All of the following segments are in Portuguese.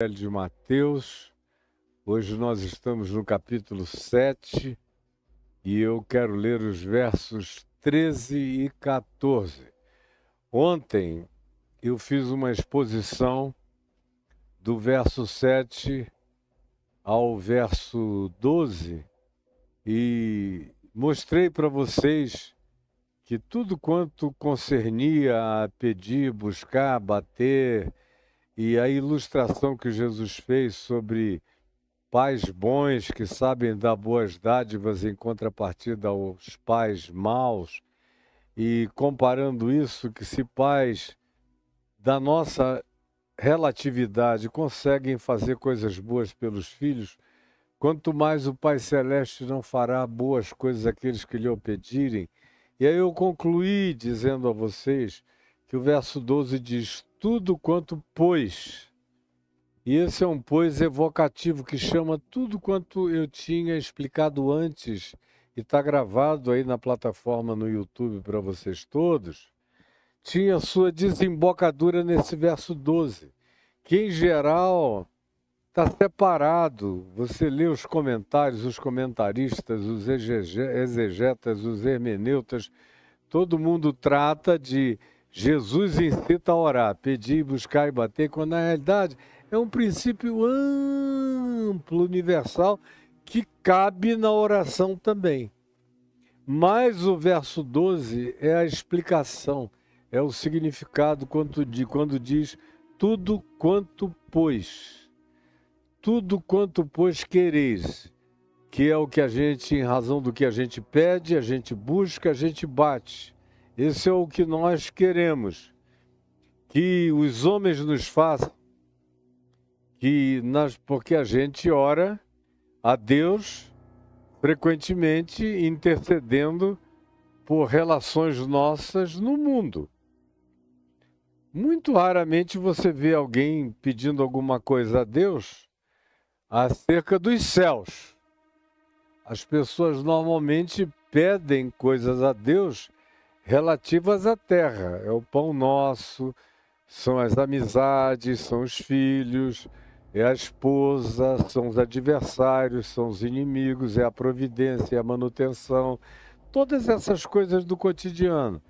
Evangelho de Mateus. Hoje nós estamos no capítulo 7 e eu quero ler os versos 13 e 14. Ontem eu fiz uma exposição do verso 7 ao verso 12 e mostrei para vocês que tudo quanto concernia a pedir, buscar, bater, e a ilustração que Jesus fez sobre pais bons que sabem dar boas dádivas em contrapartida aos pais maus, e comparando isso, que se pais da nossa relatividade conseguem fazer coisas boas pelos filhos, quanto mais o Pai Celeste não fará boas coisas àqueles que lhe o pedirem. E aí eu concluí dizendo a vocês que o verso 12 diz: tudo quanto pois. E esse é um pois evocativo que chama tudo quanto eu tinha explicado antes, e está gravado aí na plataforma no YouTube para vocês todos, tinha sua desembocadura nesse verso 12, que em geral está separado. Você lê os comentários, os comentaristas, os exegetas, os hermeneutas, todo mundo trata de Jesus incita a orar, pedir, buscar e bater, quando na realidade é um princípio amplo, universal, que cabe na oração também. Mas o verso 12 é a explicação, é o significado quando diz tudo quanto pois. Tudo quanto pois quereis, que é o que a gente, em razão do que a gente pede, a gente busca, a gente bate. Esse é o que nós queremos, que os homens nos façam, porque a gente ora a Deus frequentemente intercedendo por relações nossas no mundo. Muito raramente você vê alguém pedindo alguma coisa a Deus acerca dos céus. As pessoas normalmente pedem coisas a Deus relativas à terra. É o pão nosso, são as amizades, são os filhos, é a esposa, são os adversários, são os inimigos, é a providência, é a manutenção. Todas essas coisas do cotidiano.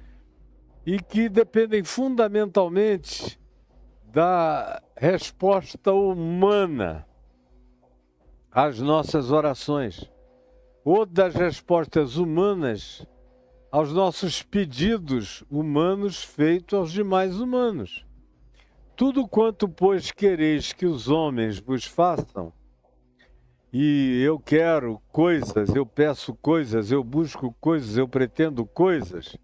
E que dependem fundamentalmente da resposta humana às nossas orações, ou das respostas humanas aos nossos pedidos humanos feitos aos demais humanos. Tudo quanto, pois, quereis que os homens vos façam, e eu quero coisas, eu peço coisas, eu busco coisas, eu pretendo coisas,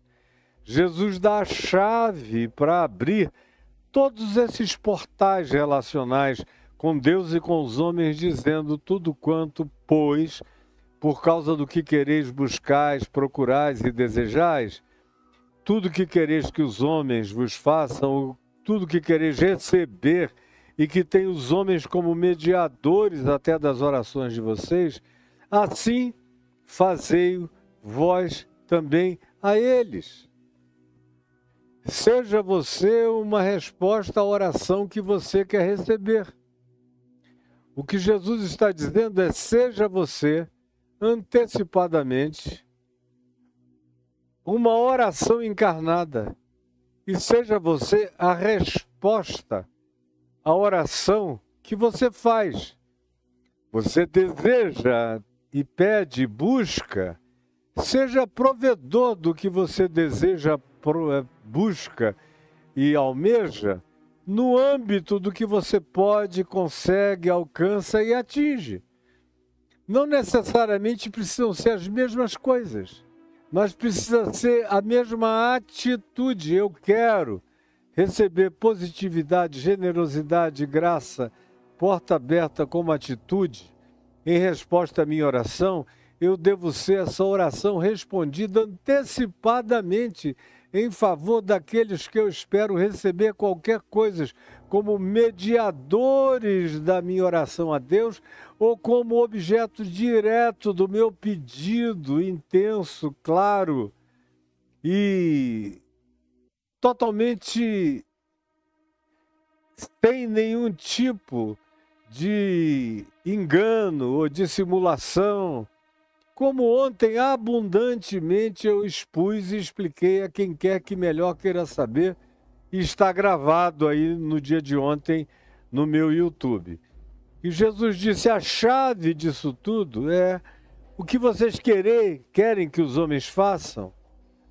Jesus dá a chave para abrir todos esses portais relacionais com Deus e com os homens, dizendo tudo quanto, pois, por causa do que quereis, buscais, procurais e desejais, tudo que quereis que os homens vos façam, tudo que quereis receber e que tem os homens como mediadores até das orações de vocês, assim fazei vós também a eles. Seja você uma resposta à oração que você quer receber. O que Jesus está dizendo é: seja você antecipadamente uma oração encarnada, e seja você a resposta à oração que você faz. Você deseja e pede, busca, seja provedor do que você deseja, busca e almeja, no âmbito do que você pode, consegue, alcança e atinge. Não necessariamente precisam ser as mesmas coisas, mas precisa ser a mesma atitude. Eu quero receber positividade, generosidade, graça, porta aberta como atitude. Em resposta à minha oração, eu devo ser essa oração respondida antecipadamente em favor daqueles que eu espero receber qualquer coisa, como mediadores da minha oração a Deus, ou como objeto direto do meu pedido intenso, claro e totalmente sem nenhum tipo de engano ou de simulação, como ontem abundantemente eu expus e expliquei a quem quer que melhor queira saber, e está gravado aí no dia de ontem no meu YouTube. E Jesus disse: a chave disso tudo é o que vocês querem que os homens façam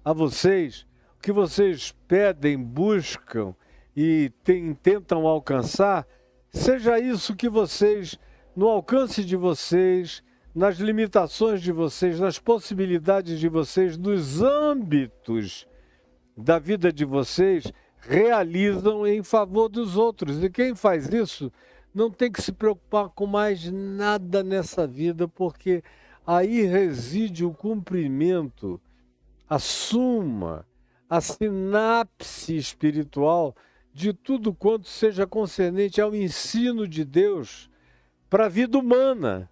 a vocês, o que vocês pedem, buscam e tentam alcançar, seja isso que vocês, no alcance de vocês, nas limitações de vocês, nas possibilidades de vocês, nos âmbitos da vida de vocês, realizam em favor dos outros. E quem faz isso não tem que se preocupar com mais nada nessa vida, porque aí reside o cumprimento, a suma, a sinapse espiritual de tudo quanto seja concernente ao ensino de Deus para a vida humana.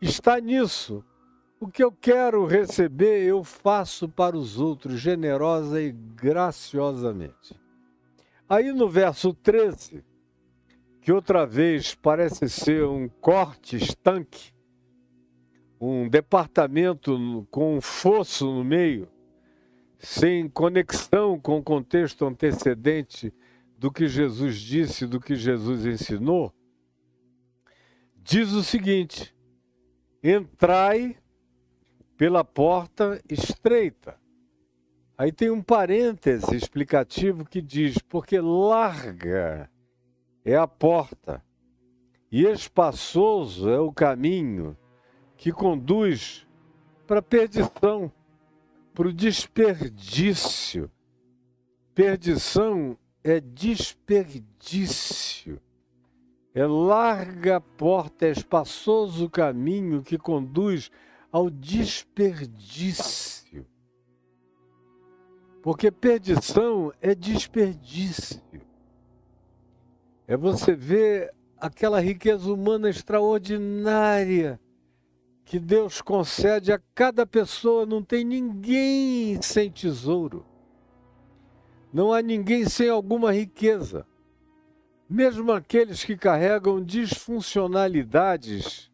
Está nisso. O que eu quero receber, eu faço para os outros, generosa e graciosamente. Aí no verso 13, que outra vez parece ser um corte estanque, um departamento com um fosso no meio, sem conexão com o contexto antecedente do que Jesus disse, do que Jesus ensinou, diz o seguinte: entrai pela porta estreita. Aí tem um parêntese explicativo que diz: porque larga é a porta e espaçoso é o caminho que conduz para a perdição, para o desperdício. Perdição é desperdício. É larga a porta, é espaçoso o caminho que conduz ao desperdício. Porque perdição é desperdício. É você ver aquela riqueza humana extraordinária que Deus concede a cada pessoa. Não tem ninguém sem tesouro. Não há ninguém sem alguma riqueza. Mesmo aqueles que carregam disfuncionalidades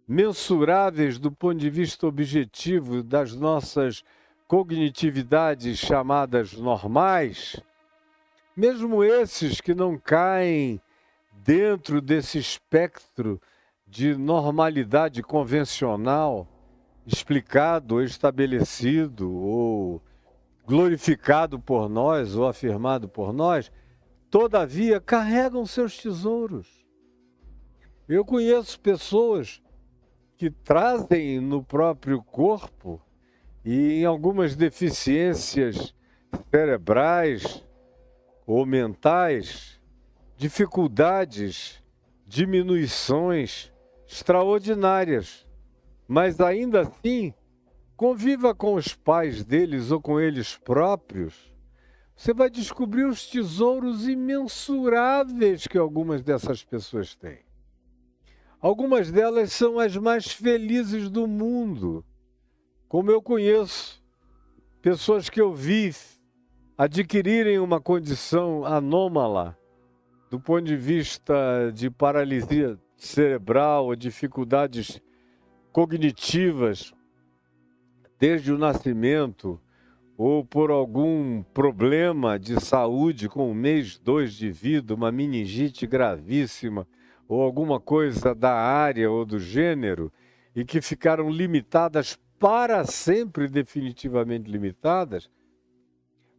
mensuráveis do ponto de vista objetivo das nossas cognitividades chamadas normais, mesmo esses que não caem dentro desse espectro de normalidade convencional, explicado ou estabelecido ou glorificado por nós ou afirmado por nós, todavia carregam seus tesouros. Eu conheço pessoas que trazem no próprio corpo e em algumas deficiências cerebrais ou mentais, dificuldades, diminuições extraordinárias, mas ainda assim conviva com os pais deles ou com eles próprios, você vai descobrir os tesouros imensuráveis que algumas dessas pessoas têm. Algumas delas são as mais felizes do mundo, como eu conheço pessoas que eu vi adquirirem uma condição anômala do ponto de vista de paralisia cerebral ou dificuldades cognitivas desde o nascimento, ou por algum problema de saúde com 1 mês, 2 de vida, uma meningite gravíssima, ou alguma coisa da área ou do gênero, e que ficaram limitadas para sempre, definitivamente limitadas.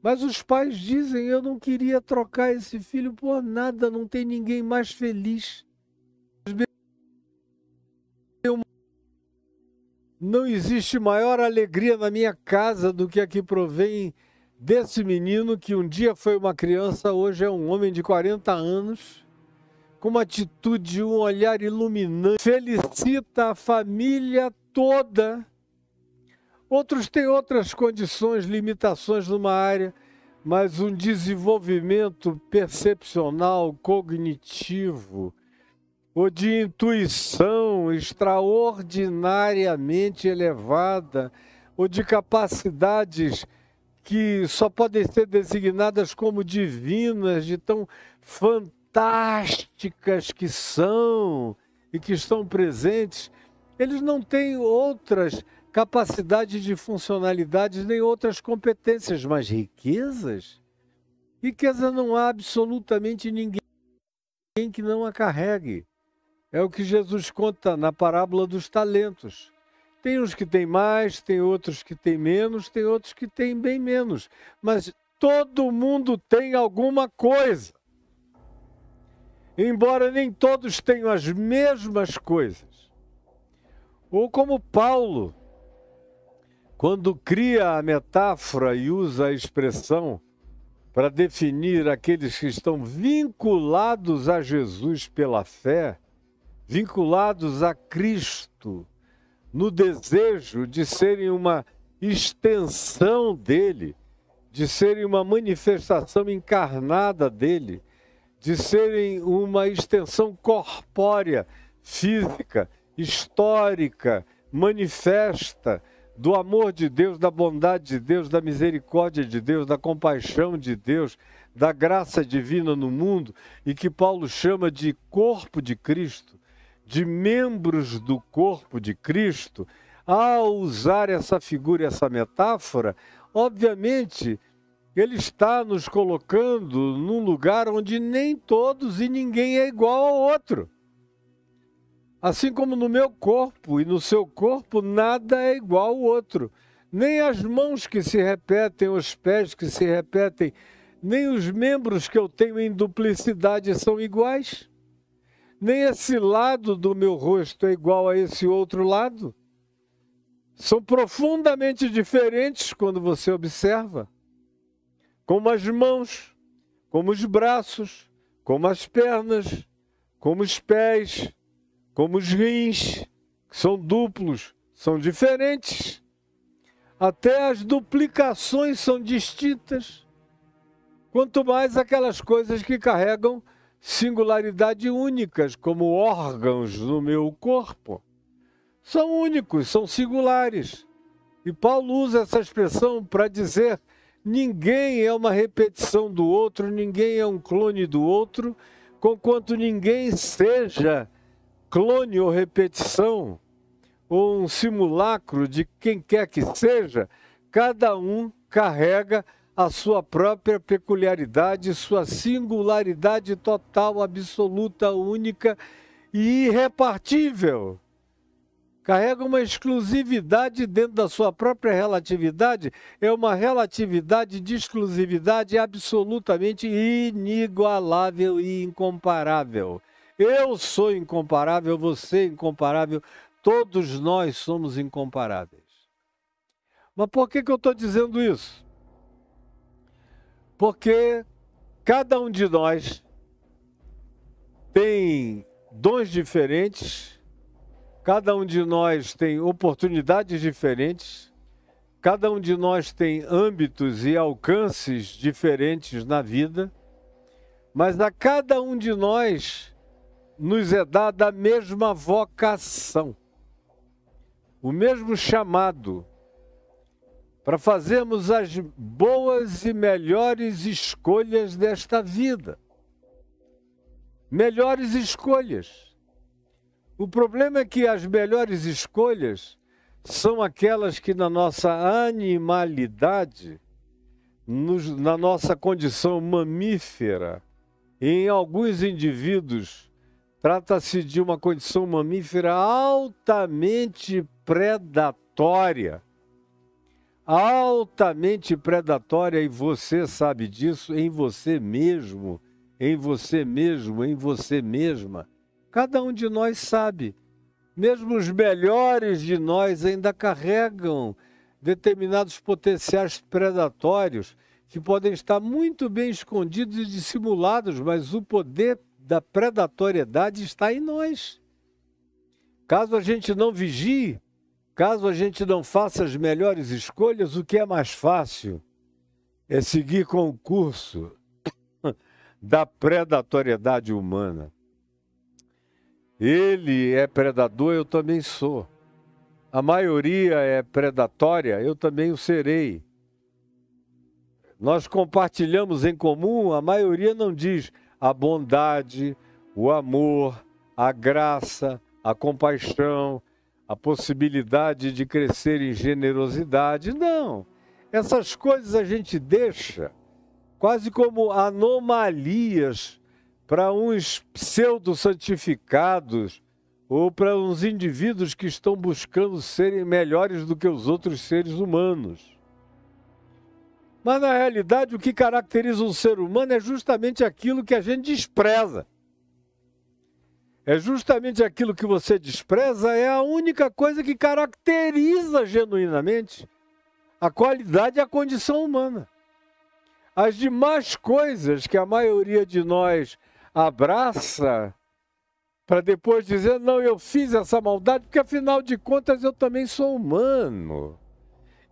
Mas os pais dizem: eu não queria trocar esse filho por nada, não tem ninguém mais feliz. Não existe maior alegria na minha casa do que a que provém desse menino que um dia foi uma criança, hoje é um homem de 40 anos, com uma atitude, um olhar iluminante, felicita a família toda. Outros têm outras condições, limitações numa área, mas um desenvolvimento percepcional, cognitivo, ou de intuição extraordinariamente elevada, ou de capacidades que só podem ser designadas como divinas, de tão fantásticas que são e que estão presentes, eles não têm outras capacidades de funcionalidades nem outras competências, mas riquezas? Riqueza não há absolutamente ninguém que não a carregue. É o que Jesus conta na parábola dos talentos. Tem uns que têm mais, tem outros que têm menos, tem outros que têm bem menos. Mas todo mundo tem alguma coisa. Embora nem todos tenham as mesmas coisas. Ou como Paulo, quando cria a metáfora e usa a expressão para definir aqueles que estão vinculados a Jesus pela fé, vinculados a Cristo, no desejo de serem uma extensão dele, de serem uma manifestação encarnada dele, de serem uma extensão corpórea, física, histórica, manifesta do amor de Deus, da bondade de Deus, da misericórdia de Deus, da compaixão de Deus, da graça divina no mundo, e que Paulo chama de corpo de Cristo, de membros do corpo de Cristo. Ao usar essa figura, essa metáfora, obviamente, ele está nos colocando num lugar onde nem todos e ninguém é igual ao outro. Assim como no meu corpo e no seu corpo, nada é igual ao outro. Nem as mãos que se repetem, os pés que se repetem, nem os membros que eu tenho em duplicidade são iguais. Nem esse lado do meu rosto é igual a esse outro lado. São profundamente diferentes quando você observa. Como as mãos, como os braços, como as pernas, como os pés, como os rins, que são duplos, são diferentes. Até as duplicações são distintas. Quanto mais aquelas coisas que carregam singularidade únicas, como órgãos no meu corpo. São únicos, são singulares. E Paulo usa essa expressão para dizer: ninguém é uma repetição do outro, ninguém é um clone do outro, conquanto ninguém seja clone ou repetição, ou um simulacro de quem quer que seja. Cada um carrega a sua própria peculiaridade, sua singularidade total, absoluta, única e irrepartível. Carrega uma exclusividade dentro da sua própria relatividade, é uma relatividade de exclusividade absolutamente inigualável e incomparável. Eu sou incomparável, você é incomparável, todos nós somos incomparáveis. Mas por que eu estou dizendo isso? Porque cada um de nós tem dons diferentes, cada um de nós tem oportunidades diferentes, cada um de nós tem âmbitos e alcances diferentes na vida, mas a cada um de nós nos é dada a mesma vocação, o mesmo chamado para fazermos as boas e melhores escolhas desta vida. Melhores escolhas. O problema é que as melhores escolhas são aquelas que na nossa animalidade, na nossa condição mamífera, em alguns indivíduos, trata-se de uma condição mamífera altamente predatória. Altamente predatória, e você sabe disso, em você mesmo, em você mesmo, em você mesma. Cada um de nós sabe. Mesmo os melhores de nós ainda carregam determinados potenciais predatórios que podem estar muito bem escondidos e dissimulados, mas o poder da predatoriedade está em nós. Caso a gente não vigie, caso a gente não faça as melhores escolhas, o que é mais fácil é seguir com o curso da predatoriedade humana. Ele é predador, eu também sou. A maioria é predatória, eu também o serei. Nós compartilhamos em comum, a maioria não diz, a bondade, o amor, a graça, a compaixão, a possibilidade de crescer em generosidade. Não, essas coisas a gente deixa quase como anomalias para uns pseudo-santificados ou para uns indivíduos que estão buscando serem melhores do que os outros seres humanos. Mas, na realidade, o que caracteriza um ser humano é justamente aquilo que a gente despreza. É justamente aquilo que você despreza, é a única coisa que caracteriza genuinamente a qualidade e a condição humana. As demais coisas que a maioria de nós abraça para depois dizer, não, eu fiz essa maldade, porque afinal de contas eu também sou humano.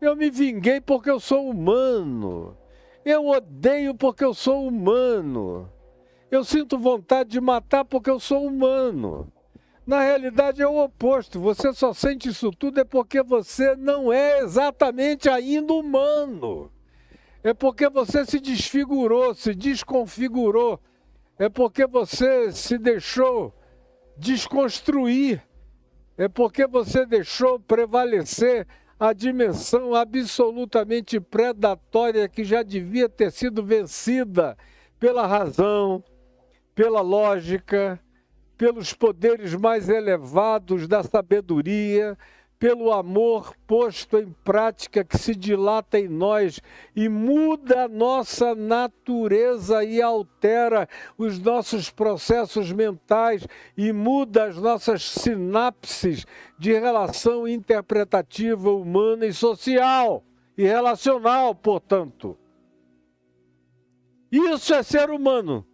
Eu me vinguei porque eu sou humano. Eu odeio porque eu sou humano. Eu sinto vontade de matar porque eu sou humano. Na realidade é o oposto. Você só sente isso tudo é porque você não é exatamente ainda humano. É porque você se desfigurou, se desconfigurou. É porque você se deixou desconstruir. É porque você deixou prevalecer a dimensão absolutamente predatória que já devia ter sido vencida pela razão, pela lógica, pelos poderes mais elevados da sabedoria, pelo amor posto em prática que se dilata em nós e muda a nossa natureza e altera os nossos processos mentais e muda as nossas sinapses de relação interpretativa humana e social e relacional, portanto. Isso é ser humano.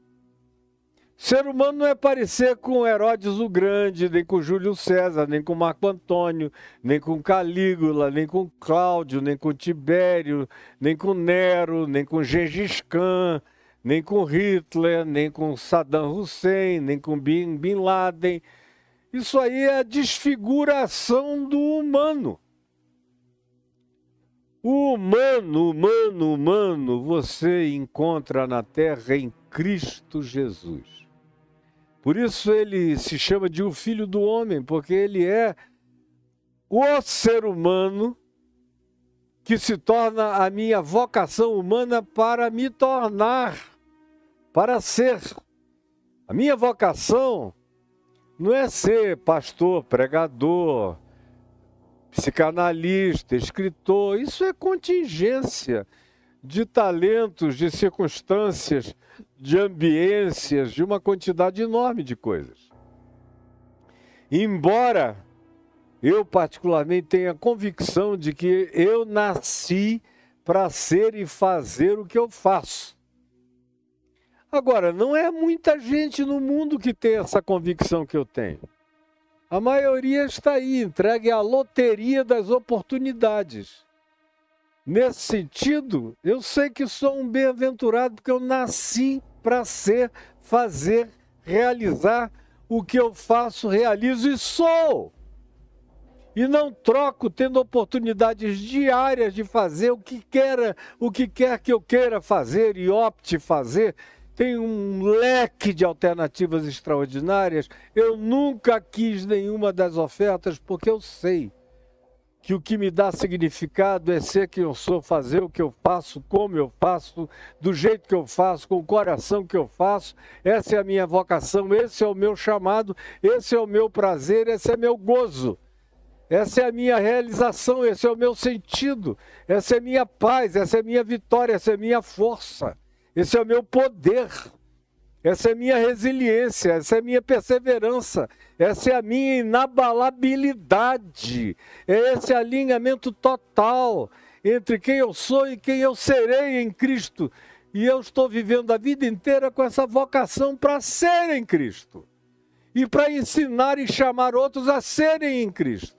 Ser humano não é parecer com Herodes o Grande, nem com Júlio César, nem com Marco Antônio, nem com Calígula, nem com Cláudio, nem com Tibério, nem com Nero, nem com Gengis Khan, nem com Hitler, nem com Saddam Hussein, nem com Bin Laden. Isso aí é a desfiguração do humano. O humano, você encontra na Terra em Cristo Jesus. Por isso ele se chama de o Filho do Homem, porque ele é o ser humano que se torna a minha vocação humana para me tornar, para ser. A minha vocação não é ser pastor, pregador, psicanalista, escritor. Isso é contingência de talentos, de circunstâncias, de ambiências, de uma quantidade enorme de coisas. Embora eu particularmente tenha a convicção de que eu nasci para ser e fazer o que eu faço. Agora, não é muita gente no mundo que tem essa convicção que eu tenho. A maioria está aí, entregue à loteria das oportunidades. Nesse sentido, eu sei que sou um bem-aventurado porque eu nasci para ser, fazer, realizar o que eu faço, realizo e sou. E não troco tendo oportunidades diárias de fazer o que quer que eu queira fazer e opte fazer. Tem um leque de alternativas extraordinárias. Eu nunca quis nenhuma das ofertas porque eu sei que o que me dá significado é ser quem eu sou, fazer o que eu faço, como eu faço, do jeito que eu faço, com o coração que eu faço. Essa é a minha vocação, esse é o meu chamado, esse é o meu prazer, esse é meu gozo. Essa é a minha realização, esse é o meu sentido, essa é a minha paz, essa é a minha vitória, essa é a minha força, esse é o meu poder. Essa é a minha resiliência, essa é a minha perseverança, essa é a minha inabalabilidade, é esse alinhamento total entre quem eu sou e quem eu serei em Cristo. E eu estou vivendo a vida inteira com essa vocação para ser em Cristo e para ensinar e chamar outros a serem em Cristo.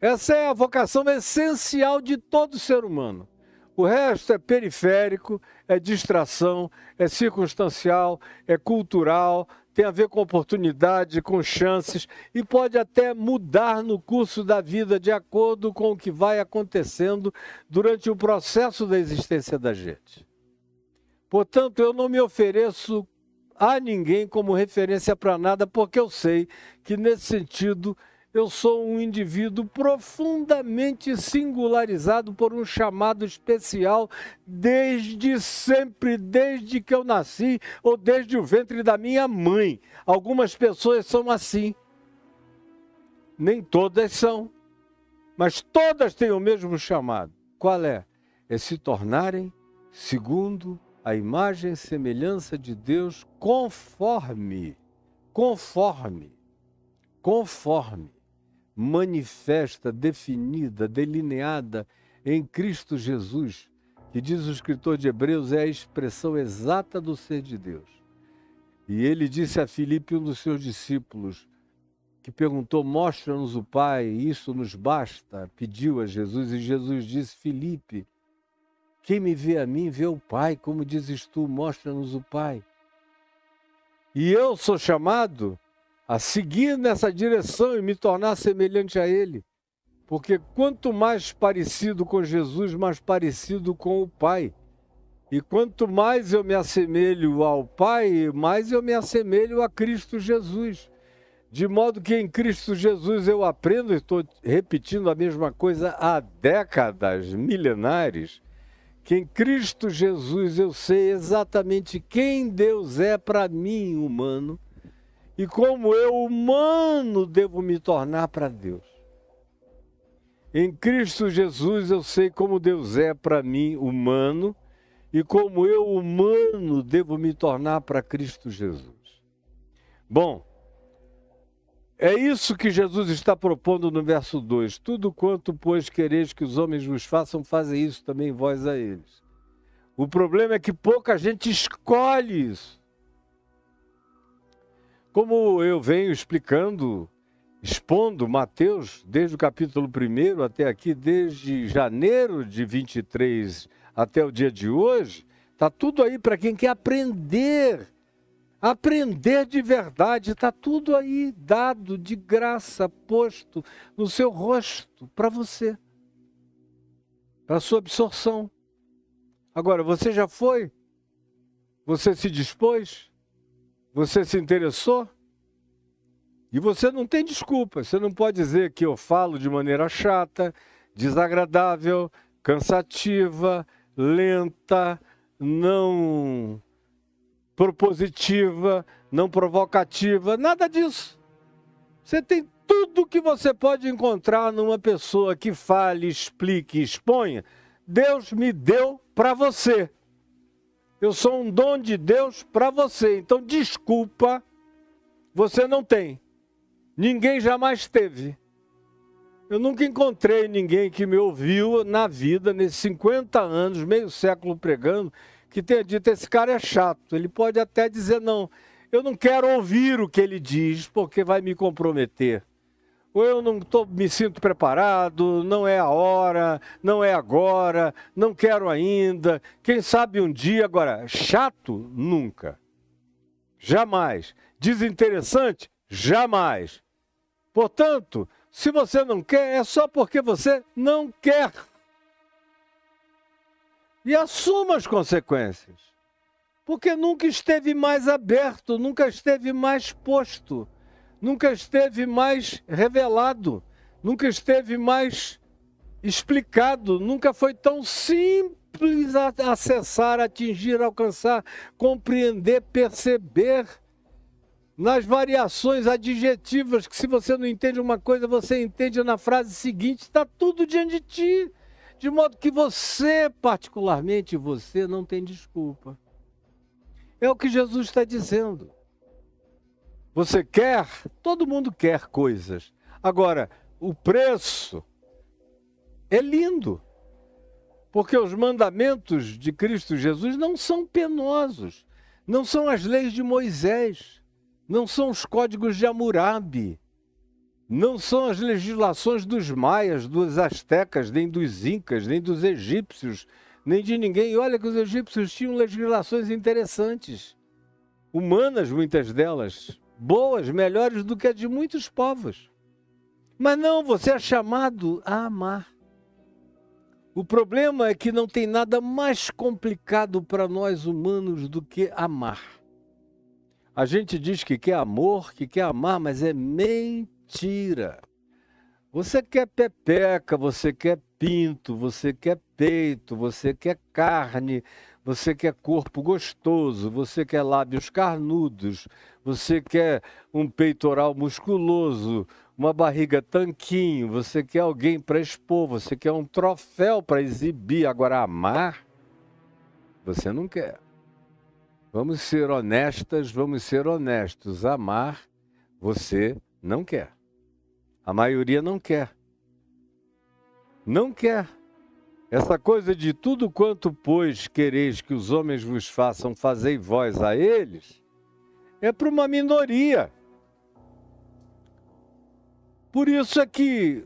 Essa é a vocação essencial de todo ser humano. O resto é periférico, é distração, é circunstancial, é cultural, tem a ver com oportunidade, com chances e pode até mudar no curso da vida de acordo com o que vai acontecendo durante o processo da existência da gente. Portanto, eu não me ofereço a ninguém como referência para nada, porque eu sei que, nesse sentido, eu sou um indivíduo profundamente singularizado por um chamado especial desde sempre, desde que eu nasci ou desde o ventre da minha mãe. Algumas pessoas são assim. Nem todas são, mas todas têm o mesmo chamado. Qual é? É se tornarem segundo a imagem e semelhança de Deus conforme, manifesta, definida, delineada em Cristo Jesus, que diz o escritor de Hebreus, é a expressão exata do ser de Deus. E ele disse a Filipe, um dos seus discípulos, que perguntou, mostra-nos o Pai, isso nos basta, pediu a Jesus, e Jesus disse, Filipe, quem me vê a mim, vê o Pai, como dizes tu, mostra-nos o Pai. E eu sou chamado a seguir nessa direção e me tornar semelhante a Ele. Porque quanto mais parecido com Jesus, mais parecido com o Pai. E quanto mais eu me assemelho ao Pai, mais eu me assemelho a Cristo Jesus. De modo que em Cristo Jesus eu aprendo, estou repetindo a mesma coisa há décadas milenares, que em Cristo Jesus eu sei exatamente quem Deus é para mim, humano, e como eu, humano, devo me tornar para Deus. Em Cristo Jesus eu sei como Deus é para mim, humano, e como eu, humano, devo me tornar para Cristo Jesus. Bom, é isso que Jesus está propondo no verso 2. Tudo quanto, pois, quereis que os homens vos façam, fazem isso também vós a eles. O problema é que pouca gente escolhe isso. Como eu venho expondo Mateus, desde o capítulo 1 até aqui, desde janeiro de 23 até o dia de hoje, está tudo aí para quem quer aprender. Aprender de verdade, está tudo aí dado de graça, posto no seu rosto para você, para sua absorção. Agora, você já foi? Você se dispôs? Você se interessou? E você não tem desculpa, você não pode dizer que eu falo de maneira chata, desagradável, cansativa, lenta, não propositiva, não provocativa, nada disso. Você tem tudo que você pode encontrar numa pessoa que fale, explique, exponha. Deus me deu para você. Eu sou um dom de Deus para você. Então, desculpa, você não tem. Ninguém jamais teve. Eu nunca encontrei ninguém que me ouviu na vida, nesses 50 anos, meio século pregando, que tenha dito, esse cara é chato. Ele pode até dizer, não, eu não quero ouvir o que ele diz, porque vai me comprometer. Ou eu não me sinto preparado, não é a hora, não é agora, não quero ainda. Quem sabe um dia, agora, chato? Nunca. Jamais. Desinteressante? Jamais. Portanto, se você não quer, é só porque você não quer. E assuma as consequências. Porque nunca esteve mais aberto, nunca esteve mais posto, nunca esteve mais revelado, nunca esteve mais explicado, nunca foi tão simples acessar, atingir, alcançar, compreender, perceber nas variações adjetivas, que se você não entende uma coisa, você entende na frase seguinte, está tudo diante de ti. De modo que você, particularmente você, não tem desculpa. É o que Jesus está dizendo. Você quer? Todo mundo quer coisas. Agora, o preço é lindo. Porque os mandamentos de Cristo Jesus não são penosos. Não são as leis de Moisés. Não são os códigos de Hammurabi. Não são as legislações dos maias, dos astecas, nem dos incas, nem dos egípcios, nem de ninguém. E olha que os egípcios tinham legislações interessantes, humanas muitas delas, boas, melhores do que a de muitos povos. Mas não, você é chamado a amar. O problema é que não tem nada mais complicado para nós humanos do que amar. A gente diz que quer amor, que quer amar, mas é mentira. Você quer pepeca, você quer pinto, você quer peito, você quer carne, você quer corpo gostoso, você quer lábios carnudos, você quer um peitoral musculoso, uma barriga tanquinho, você quer alguém para expor, você quer um troféu para exibir. Agora, amar, você não quer. Vamos ser honestas, vamos ser honestos. Amar, você não quer. A maioria não quer. Não quer. Essa coisa de tudo quanto, pois, quereis que os homens vos façam, fazei vós a eles, é para uma minoria. Por isso é que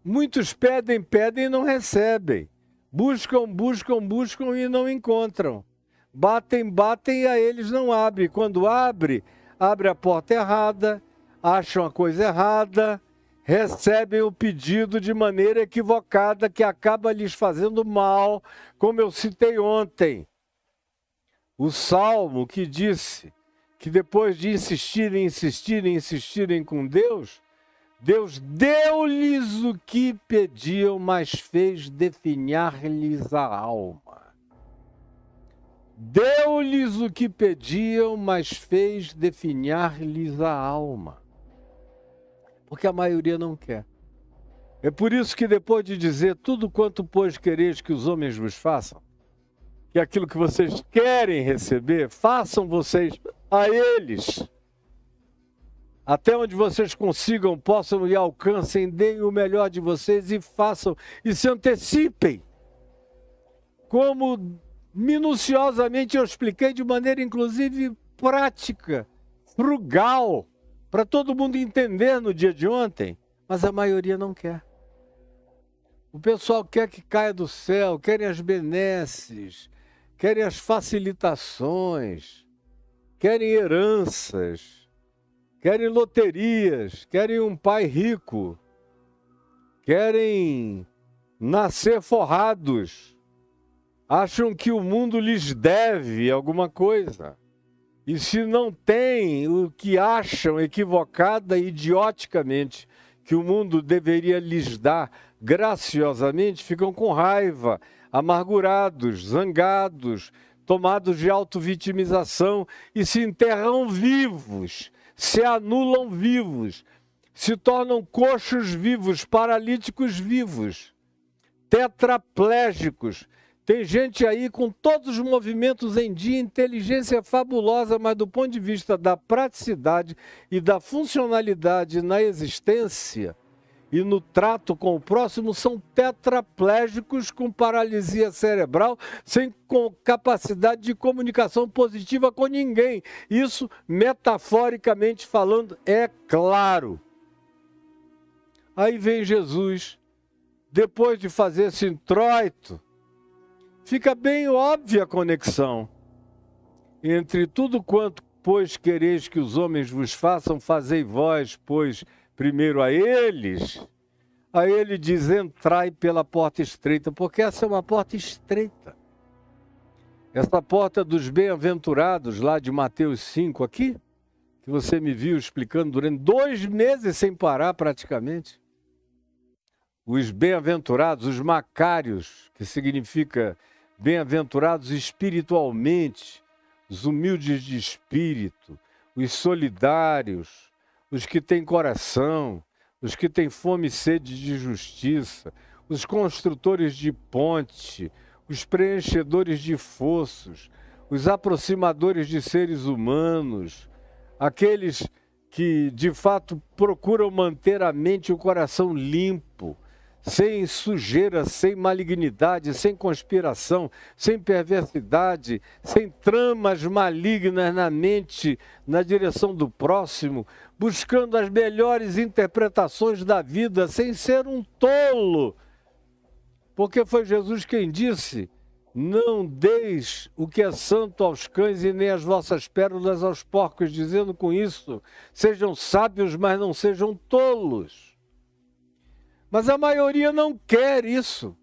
muitos pedem, pedem e não recebem. Buscam, buscam, buscam e não encontram. Batem, batem e a eles não abre. Quando abre, abre a porta errada, acham a coisa errada, recebem o pedido de maneira equivocada que acaba lhes fazendo mal, como eu citei ontem. O Salmo que disse que depois de insistirem, insistirem, insistirem com Deus, Deus deu-lhes o que pediam, mas fez definhar-lhes a alma. Deu-lhes o que pediam, mas fez definhar-lhes a alma. Porque a maioria não quer. É por isso que depois de dizer tudo quanto, pois, quereis que os homens vos façam, que aquilo que vocês querem receber, façam vocês a eles. Até onde vocês consigam, possam e alcancem, deem o melhor de vocês e façam, e se antecipem. Como minuciosamente eu expliquei de maneira, inclusive, prática, frugal, para todo mundo entender no dia de ontem, mas a maioria não quer. O pessoal quer que caia do céu, querem as benesses, querem as facilitações, querem heranças, querem loterias, querem um pai rico, querem nascer forrados, acham que o mundo lhes deve alguma coisa. E se não tem o que acham equivocada e idioticamente que o mundo deveria lhes dar graciosamente, ficam com raiva, amargurados, zangados, tomados de autovitimização e se enterram vivos, se anulam vivos, se tornam coxos vivos, paralíticos vivos, tetraplégicos. Tem gente aí com todos os movimentos em dia, inteligência fabulosa, mas do ponto de vista da praticidade e da funcionalidade na existência e no trato com o próximo, são tetraplégicos com paralisia cerebral, sem capacidade de comunicação positiva com ninguém. Isso, metaforicamente falando, é claro. Aí vem Jesus, depois de fazer esse introito, fica bem óbvia a conexão entre tudo quanto, pois, quereis que os homens vos façam, fazei vós, pois, primeiro a eles. Aí ele diz, entrai pela porta estreita, porque essa é uma porta estreita. Essa porta dos bem-aventurados, lá de Mateus 5, aqui, que você me viu explicando durante 2 meses sem parar praticamente. Os bem-aventurados, os macários, que significa bem-aventurados espiritualmente, os humildes de espírito, os solidários, os que têm coração, os que têm fome e sede de justiça, os construtores de ponte, os preenchedores de fossos, os aproximadores de seres humanos, aqueles que de fato procuram manter a mente e o coração limpo, sem sujeira, sem malignidade, sem conspiração, sem perversidade, sem tramas malignas na mente, na direção do próximo, buscando as melhores interpretações da vida, sem ser um tolo. Porque foi Jesus quem disse, não deis o que é santo aos cães e nem as vossas pérolas aos porcos, dizendo com isso, sejam sábios, mas não sejam tolos. Mas a maioria não quer isso.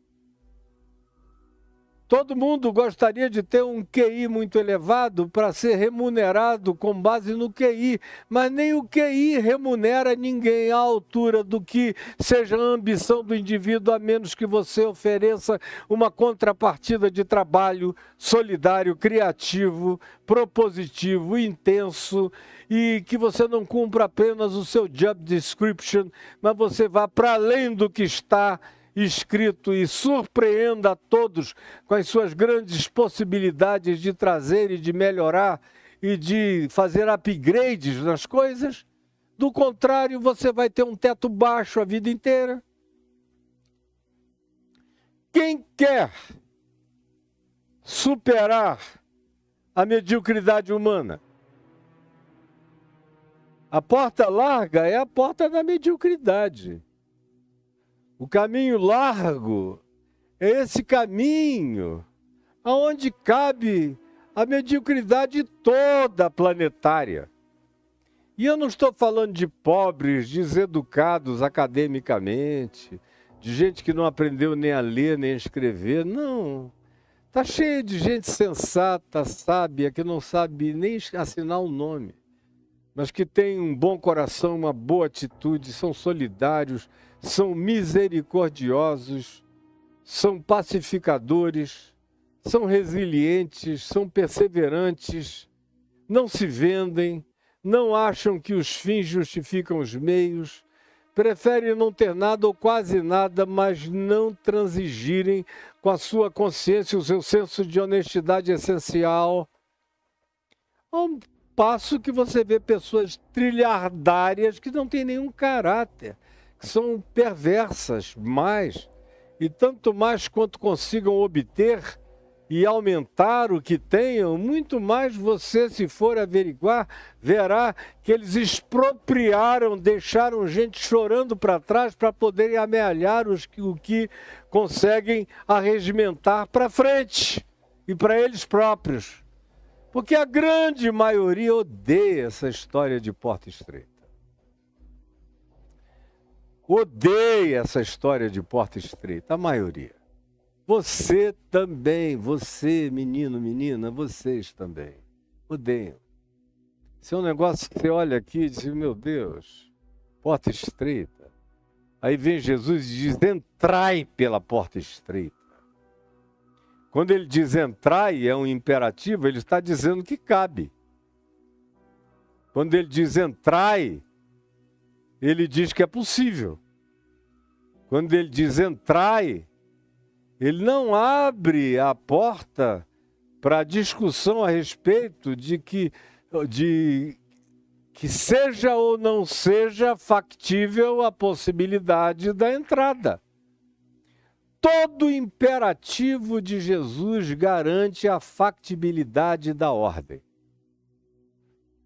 Todo mundo gostaria de ter um QI muito elevado para ser remunerado com base no QI, mas nem o QI remunera ninguém à altura do que seja a ambição do indivíduo, a menos que você ofereça uma contrapartida de trabalho solidário, criativo, propositivo, intenso, e que você não cumpra apenas o seu job description, mas você vá para além do que está escrito e surpreenda a todos com as suas grandes possibilidades de trazer e de melhorar e de fazer upgrades nas coisas. Do contrário, você vai ter um teto baixo a vida inteira. Quem quer superar a mediocridade humana? A porta larga é a porta da mediocridade. O caminho largo é esse caminho aonde cabe a mediocridade toda planetária. E eu não estou falando de pobres, deseducados academicamente, de gente que não aprendeu nem a ler nem a escrever, não. Está cheio de gente sensata, sábia, que não sabe nem assinar o nome, mas que tem um bom coração, uma boa atitude, são solidários, são misericordiosos, são pacificadores, são resilientes, são perseverantes, não se vendem, não acham que os fins justificam os meios, preferem não ter nada ou quase nada, mas não transigirem com a sua consciência e o seu senso de honestidade essencial. Ao passo que você vê pessoas trilhardárias que não têm nenhum caráter, que são perversas mais, e tanto mais quanto consigam obter e aumentar o que tenham, muito mais você, se for averiguar, verá que eles expropriaram, deixaram gente chorando para trás para poderem amealhar o que conseguem arregimentar para frente e para eles próprios. Porque a grande maioria odeia essa história de porta estreita. Odeia essa história de porta estreita, a maioria. Você também, você, menino, menina, vocês também. Odeiam. Isso é um negócio que você olha aqui e diz, meu Deus, porta estreita. Aí vem Jesus e diz, entrai pela porta estreita. Quando ele diz entrai, é um imperativo, ele está dizendo que cabe. Quando ele diz entrai, ele diz que é possível. Quando ele diz entrai, ele não abre a porta para discussão a respeito de que seja ou não seja factível a possibilidade da entrada. Todo imperativo de Jesus garante a factibilidade da ordem.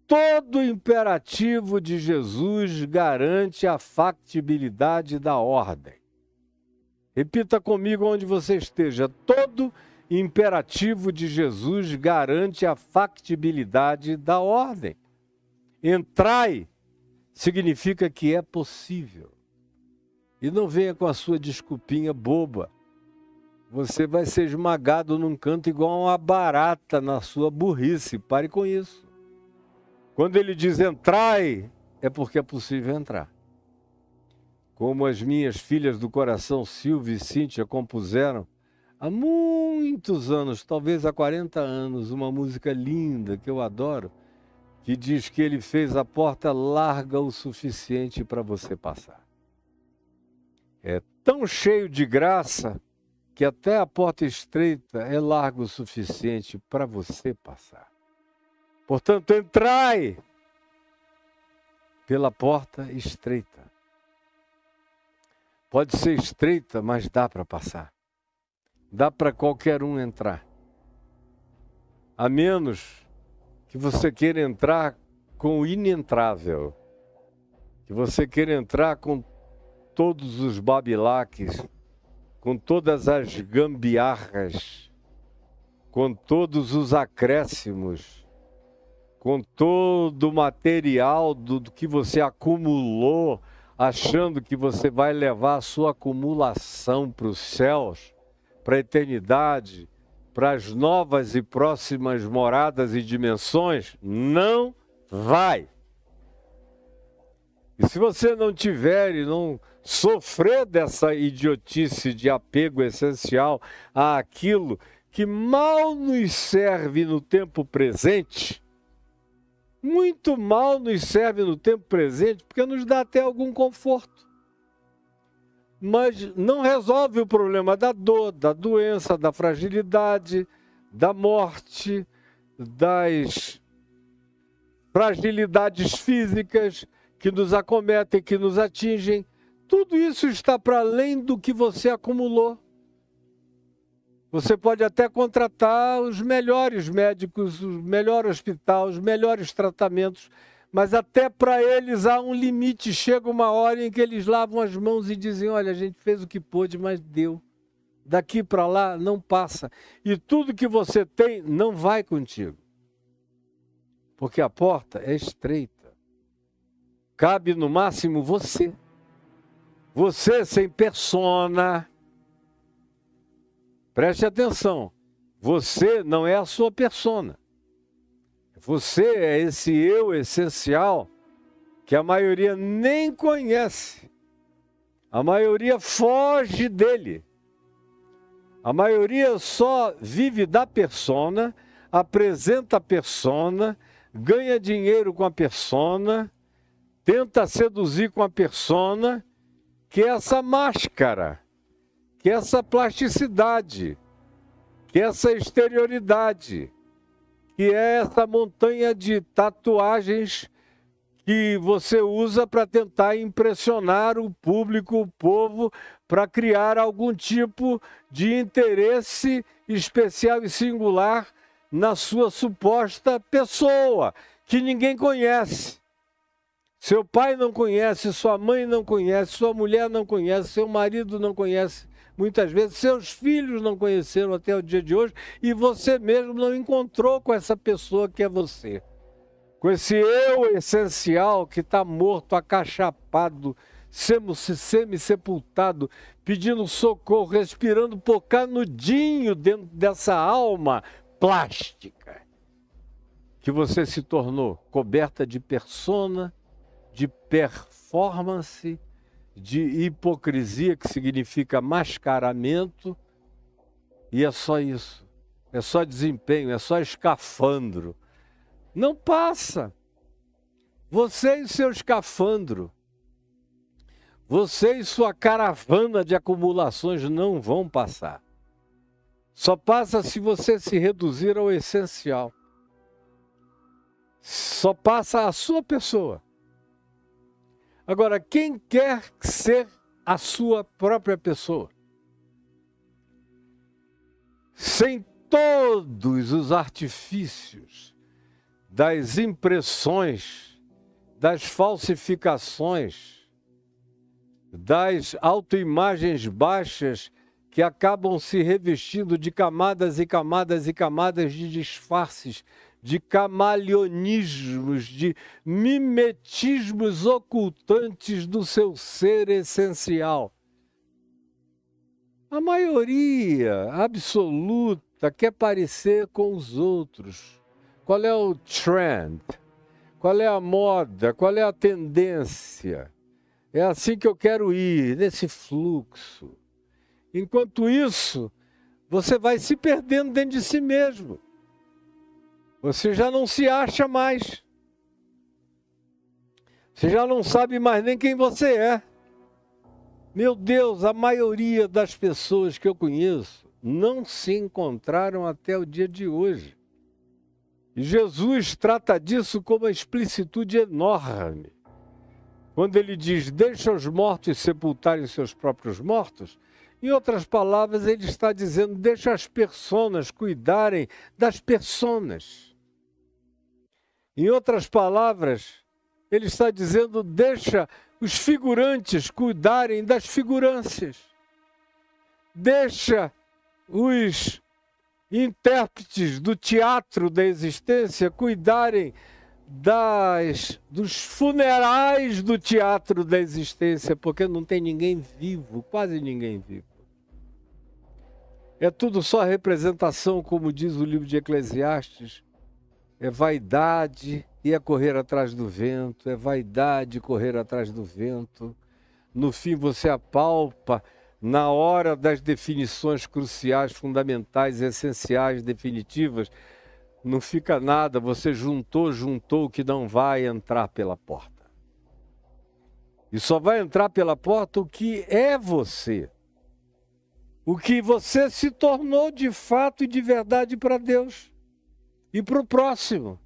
Todo imperativo de Jesus garante a factibilidade da ordem. Repita comigo onde você esteja. Todo imperativo de Jesus garante a factibilidade da ordem. Entrai significa que é possível. E não venha com a sua desculpinha boba. Você vai ser esmagado num canto igual uma barata na sua burrice. Pare com isso. Quando ele diz entrai, é porque é possível entrar. Como as minhas filhas do coração, Silvia e Cíntia, compuseram há muitos anos, talvez há 40 anos, uma música linda que eu adoro, que diz que ele fez a porta larga o suficiente para você passar. É tão cheio de graça que até a porta estreita é larga o suficiente para você passar. Portanto, entrai pela porta estreita. Pode ser estreita, mas dá para passar. Dá para qualquer um entrar. A menos que você queira entrar com o inentrável. Que você queira entrar com todos os babilaques, com todas as gambiarras, com todos os acréscimos, com todo o material do que você acumulou, achando que você vai levar a sua acumulação para os céus, para a eternidade, para as novas e próximas moradas e dimensões? Não vai. E se você não tiver e não sofrer dessa idiotice de apego essencial àquilo que mal nos serve no tempo presente, muito mal nos serve no tempo presente, porque nos dá até algum conforto, mas não resolve o problema da dor, da doença, da fragilidade, da morte, das fragilidades físicas que nos acometem, que nos atingem. Tudo isso está para além do que você acumulou. Você pode até contratar os melhores médicos, o melhor hospital, os melhores tratamentos, mas até para eles há um limite. Chega uma hora em que eles lavam as mãos e dizem: olha, a gente fez o que pôde, mas deu. Daqui para lá não passa. E tudo que você tem não vai contigo. Porque a porta é estreita. Cabe no máximo você. Você sem persona. Preste atenção. Você não é a sua persona. Você é esse eu essencial que a maioria nem conhece. A maioria foge dele. A maioria só vive da persona, apresenta a persona, ganha dinheiro com a persona, tenta seduzir com a persona, que é essa máscara, que é essa plasticidade, que é essa exterioridade, que é essa montanha de tatuagens que você usa para tentar impressionar o público, o povo, para criar algum tipo de interesse especial e singular na sua suposta pessoa, que ninguém conhece. Seu pai não conhece, sua mãe não conhece, sua mulher não conhece, seu marido não conhece. Muitas vezes seus filhos não conheceram até o dia de hoje e você mesmo não encontrou com essa pessoa que é você. Com esse eu essencial que está morto, acachapado, semi-sepultado, pedindo socorro, respirando por canudinho dentro dessa alma plástica que você se tornou, coberta de persona, de performance, de hipocrisia, que significa mascaramento, e é só isso, é só desempenho, é só escafandro. Não passa. Você e seu escafandro, você e sua caravana de acumulações não vão passar. Só passa se você se reduzir ao essencial. Só passa a sua pessoa. Agora, quem quer ser a sua própria pessoa, sem todos os artifícios das impressões, das falsificações, das autoimagens baixas que acabam se revestindo de camadas e camadas e camadas de disfarces, de camaleonismos, de mimetismos ocultantes do seu ser essencial. A maioria absoluta quer parecer com os outros. Qual é o trend? Qual é a moda? Qual é a tendência? É assim que eu quero ir, nesse fluxo. Enquanto isso, você vai se perdendo dentro de si mesmo. Você já não se acha mais. Você já não sabe mais nem quem você é. Meu Deus, a maioria das pessoas que eu conheço não se encontraram até o dia de hoje. E Jesus trata disso com uma explicitude enorme. Quando ele diz, deixa os mortos sepultarem seus próprios mortos, em outras palavras, ele está dizendo, deixa as personas cuidarem das personas. Em outras palavras, ele está dizendo, deixa os figurantes cuidarem das figurâncias. Deixa os intérpretes do teatro da existência cuidarem dos funerais do teatro da existência, porque não tem ninguém vivo, quase ninguém vivo. É tudo só representação, como diz o livro de Eclesiastes. É vaidade e é correr atrás do vento, é vaidade e correr atrás do vento. No fim você apalpa, na hora das definições cruciais, fundamentais, essenciais, definitivas, não fica nada, você juntou o que não vai entrar pela porta. E só vai entrar pela porta o que é você. O que você se tornou de fato e de verdade para Deus e para o próximo.